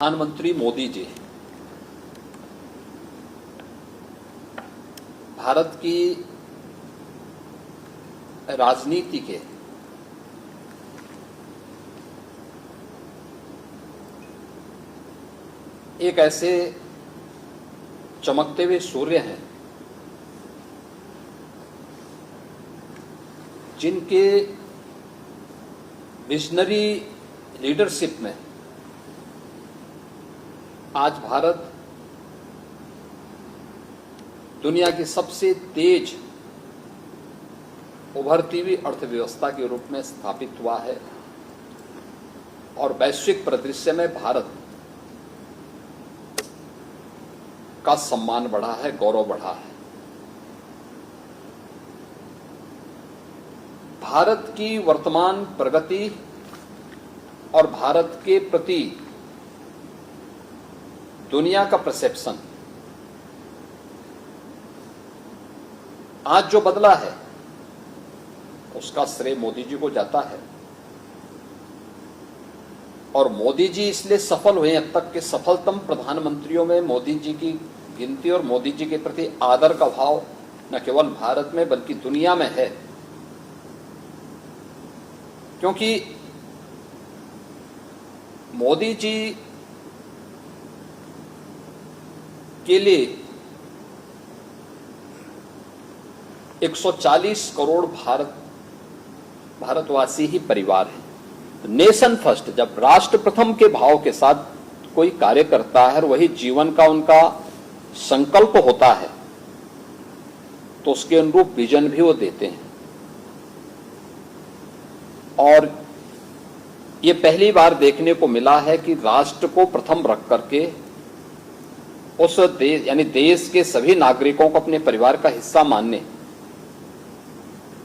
प्रधानमंत्री मोदी जी भारत की राजनीति के एक ऐसे चमकते हुए सूर्य हैं जिनके विजनरी लीडरशिप में आज भारत दुनिया की सबसे तेज उभरती हुई अर्थव्यवस्था के रूप में स्थापित हुआ है और वैश्विक परिदृश्य में भारत का सम्मान बढ़ा है, गौरव बढ़ा है। भारत की वर्तमान प्रगति और भारत के प्रति दुनिया का परसेप्शन आज जो बदला है उसका श्रेय मोदी जी को जाता है और मोदी जी इसलिए सफल हुए। अब तक के सफलतम प्रधानमंत्रियों में मोदी जी की गिनती और मोदी जी के प्रति आदर का भाव न केवल भारत में बल्कि दुनिया में है, क्योंकि मोदी जी के लिए 140 करोड़ भारतवासी ही परिवार है। नेशन फर्स्ट, जब राष्ट्र प्रथम के भाव के साथ कोई कार्य करता है और वही जीवन का उनका संकल्प होता है तो उसके अनुरूप विजन भी वो देते हैं। और ये पहली बार देखने को मिला है कि राष्ट्र को प्रथम रख करके उस देश यानी देश के सभी नागरिकों को अपने परिवार का हिस्सा मानने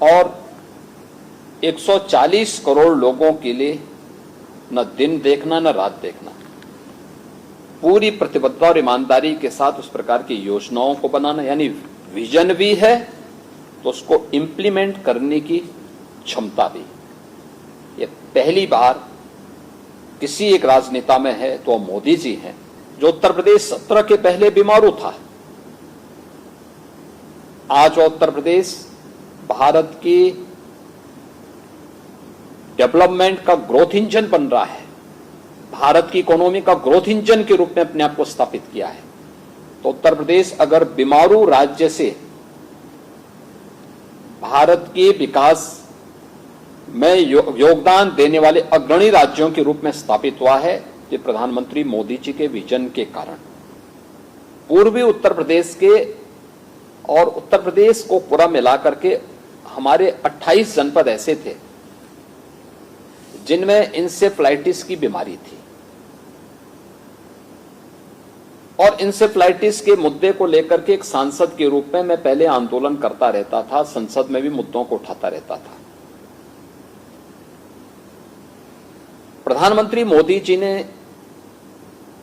और 140 करोड़ लोगों के लिए न दिन देखना न रात देखना, पूरी प्रतिबद्धता और ईमानदारी के साथ उस प्रकार की योजनाओं को बनाना, यानी विजन भी है तो उसको इंप्लीमेंट करने की क्षमता भी। ये पहली बार किसी एक राजनेता में है तो मोदी जी हैं, जो उत्तर प्रदेश 17 के पहले बीमारू था। आज उत्तर प्रदेश भारत की डेवलपमेंट का ग्रोथ इंजन बन रहा है, भारत की इकोनॉमी का ग्रोथ इंजन के रूप में अपने आप को स्थापित किया है। तो उत्तर प्रदेश अगर बीमारू राज्य से भारत के विकास में योगदान देने वाले अग्रणी राज्यों के रूप में स्थापित हुआ है, ये प्रधानमंत्री मोदी जी के विजन के कारण। पूर्वी उत्तर प्रदेश के और उत्तर प्रदेश को पूरा मिलाकर के हमारे 28 जनपद ऐसे थे जिनमें इंसेफ्लाइटिस की बीमारी थी और इंसेफ्लाइटिस के मुद्दे को लेकर के एक सांसद के रूप में मैं पहले आंदोलन करता रहता था, संसद में भी मुद्दों को उठाता रहता था। प्रधानमंत्री मोदी जी ने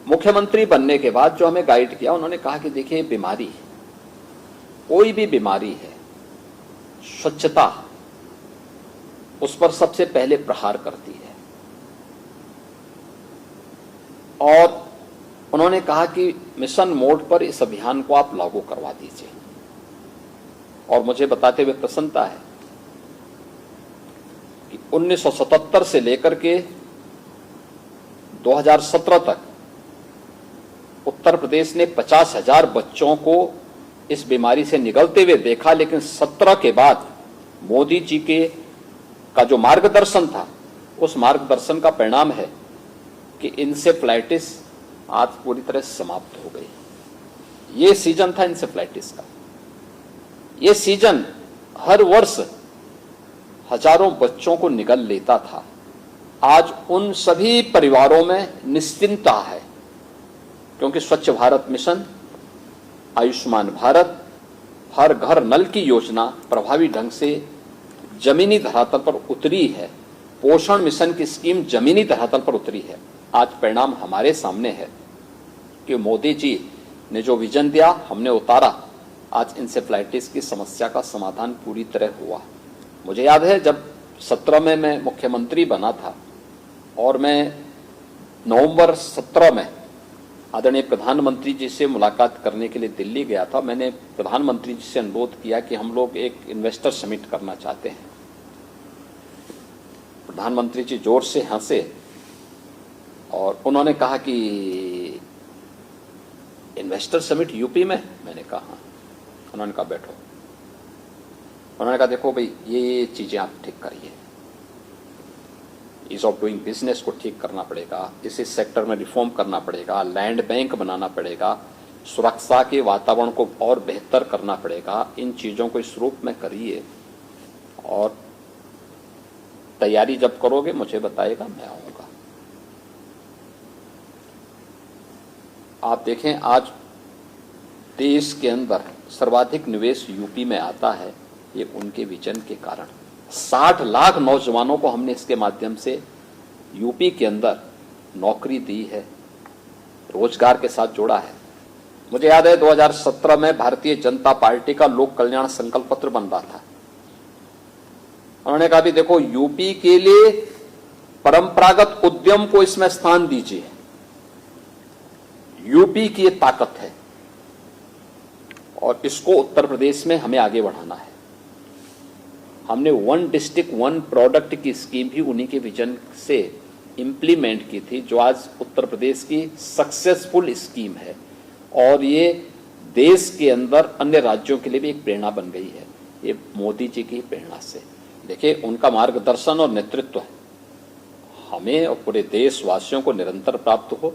मुख्यमंत्री बनने के बाद जो हमें गाइड किया, उन्होंने कहा कि देखिए बीमारी, कोई भी बीमारी है, स्वच्छता उस पर सबसे पहले प्रहार करती है। और उन्होंने कहा कि मिशन मोड पर इस अभियान को आप लागू करवा दीजिए। और मुझे बताते हुए प्रसन्नता है कि 1977 से लेकर के 2017 तक उत्तर प्रदेश ने 50,000 बच्चों को इस बीमारी से निगलते हुए देखा, लेकिन 17 के बाद मोदी जी का जो मार्गदर्शन था, उस मार्गदर्शन का परिणाम है कि इंसेफ्लाइटिस आज पूरी तरह समाप्त हो गई। ये सीजन था इंसेफ्लाइटिस का, ये सीजन हर वर्ष हजारों बच्चों को निगल लेता था। आज उन सभी परिवारों में निश्चिंतता है, क्योंकि स्वच्छ भारत मिशन, आयुष्मान भारत, हर घर नल की योजना प्रभावी ढंग से जमीनी धरातल पर उतरी है। पोषण मिशन की स्कीम जमीनी धरातल पर उतरी है। आज परिणाम हमारे सामने है कि मोदी जी ने जो विजन दिया हमने उतारा। आज इंसेफ्लाइटिस की समस्या का समाधान पूरी तरह हुआ। मुझे याद है जब 17 में मैं मुख्यमंत्री बना था और मैं नवंबर 17 में आदरणीय प्रधानमंत्री जी से मुलाकात करने के लिए दिल्ली गया था। मैंने प्रधानमंत्री जी से अनुरोध किया कि हम लोग एक इन्वेस्टर समिट करना चाहते हैं। प्रधानमंत्री जी जोर से हंसे और उन्होंने कहा कि इन्वेस्टर समिट यूपी में? मैंने कहा हाँ। उन्होंने कहा बैठो। उन्होंने कहा देखो भाई ये चीजें आप ठीक करिए, ईज ऑफ डूइंग बिजनेस को ठीक करना पड़ेगा, इसी सेक्टर में रिफॉर्म करना पड़ेगा, लैंड बैंक बनाना पड़ेगा, सुरक्षा के वातावरण को और बेहतर करना पड़ेगा। इन चीजों को इस रूप में करिए और तैयारी जब करोगे मुझे बताइएगा, मैं आऊंगा। आप देखें आज देश के अंदर सर्वाधिक निवेश यूपी में आता है, ये उनके विजन के कारण। 60 लाख नौजवानों को हमने इसके माध्यम से यूपी के अंदर नौकरी दी है, रोजगार के साथ जोड़ा है। मुझे याद है 2017 में भारतीय जनता पार्टी का लोक कल्याण संकल्प पत्र बन रहा था। उन्होंने कहा भी देखो यूपी के लिए परंपरागत उद्यम को इसमें स्थान दीजिए, यूपी की ये ताकत है और इसको उत्तर प्रदेश में हमें आगे बढ़ाना है। हमने 1 डिस्ट्रिक्ट 1 प्रोडक्ट की स्कीम भी उन्हीं के विजन से इंप्लीमेंट की थी, जो आज उत्तर प्रदेश की सक्सेसफुल स्कीम है और ये देश के अंदर अन्य राज्यों के लिए भी एक प्रेरणा बन गई है। ये मोदी जी की प्रेरणा से, देखिए उनका मार्गदर्शन और नेतृत्व हमें और पूरे देशवासियों को निरंतर प्राप्त हो।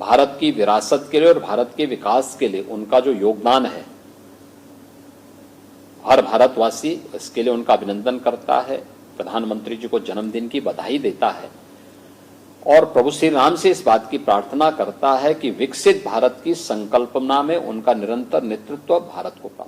भारत की विरासत के लिए और भारत के विकास के लिए उनका जो योगदान है, हर भारतवासी इसके लिए उनका अभिनंदन करता है, प्रधानमंत्री जी को जन्मदिन की बधाई देता है और प्रभु श्री राम से इस बात की प्रार्थना करता है कि विकसित भारत की संकल्पना में उनका निरंतर नेतृत्व भारत को प्राप्त